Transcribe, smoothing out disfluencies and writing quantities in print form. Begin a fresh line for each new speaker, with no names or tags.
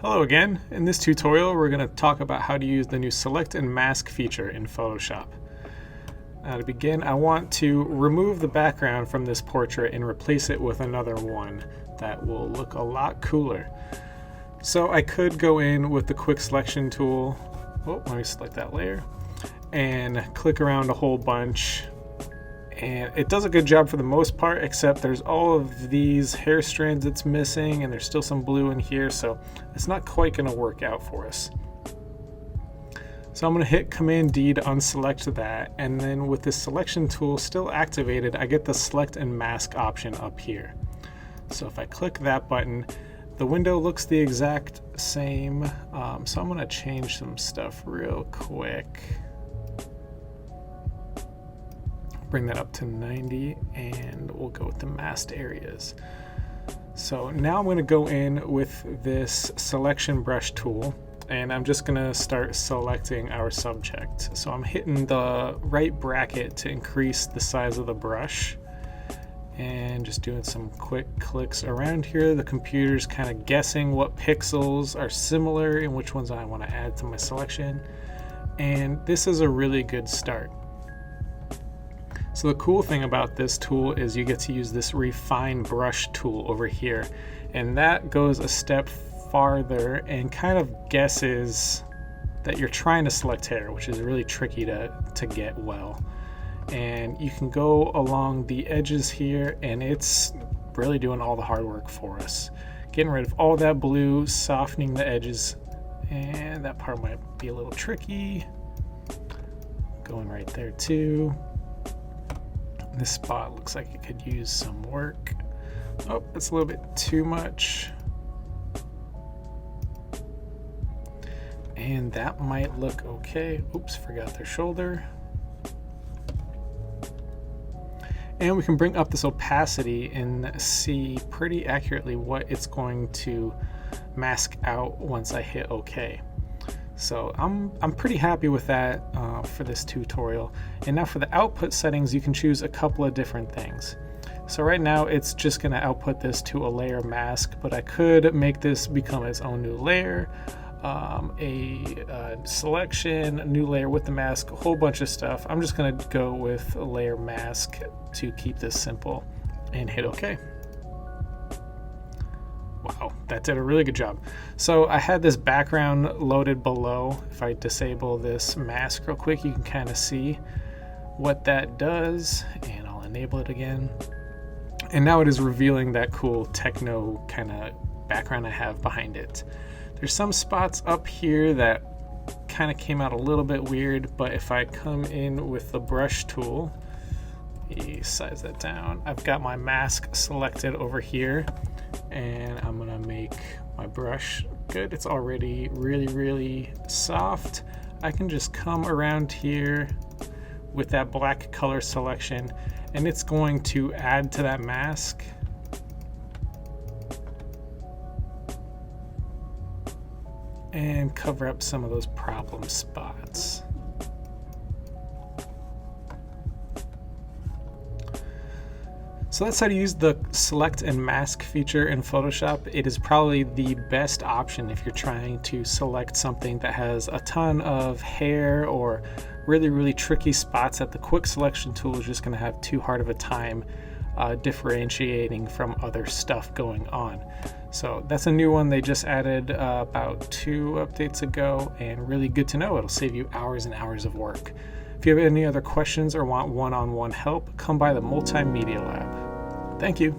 Hello again. In this tutorial we're going to talk about how to use the new select and mask feature in Photoshop. Now to begin, I want to remove the background from this portrait and replace it with another one that will look a lot cooler. So I could go in with the quick selection tool, let me select that layer, and click around a whole bunch. And it does a good job for the most part, except there's all of these hair strands it's missing, and there's still some blue in here, so it's not quite going to work out for us. So I'm going to hit Command D to unselect that, and then with this selection tool still activated, I get the select and mask option up here. So if I click that button, the window looks the exact same, so I'm going to change some stuff real quick. Bring that up to 90 and we'll go with the masked areas. So now I'm going to go in with this selection brush tool and I'm just going to start selecting our subject. So I'm hitting the right bracket to increase the size of the brush and just doing some quick clicks around here. The computer's kind of guessing what pixels are similar and which ones I want to add to my selection, and this is a really good start. So the cool thing about this tool is you get to use this refine brush tool over here, and that goes a step farther and kind of guesses that you're trying to select hair, which is really tricky to get well. And you can go along the edges here and it's really doing all the hard work for us. Getting rid of all that blue, softening the edges, and that part might be a little tricky. Going right there too. This spot looks like it could use some work. Oh, it's a little bit too much. And that might look okay. Oops, forgot their shoulder. And we can bring up this opacity and see pretty accurately what it's going to mask out once I hit OK. So I'm pretty happy with that for this tutorial. And now for the output settings, you can choose a couple of different things. So right now it's just going to output this to a layer mask, but I could make this become its own new layer, a selection, a new layer with the mask, a whole bunch of stuff. I'm just going to go with a layer mask to keep this simple and hit OK. Wow, that did a really good job. So I had this background loaded below. If I disable this mask real quick, you can kind of see what that does, and I'll enable it again. And now it is revealing that cool techno kind of background I have behind it. There's some spots up here that kind of came out a little bit weird, but if I come in with the brush tool, size that down, I've got my mask selected over here. And I'm gonna make my brush good. It's already really soft. I can just come around here with that black color selection and it's going to add to that mask. And cover up some of those problem spots. So that's how to use the select and mask feature in Photoshop. It is probably the best option if you're trying to select something that has a ton of hair or really tricky spots that the quick selection tool is just going to have too hard of a time differentiating from other stuff going on. So that's a new one they just added about 2 updates ago, and really good to know. It'll save you hours and hours of work. If you have any other questions or want one-on-one help, come by the Multimedia Lab. Thank you.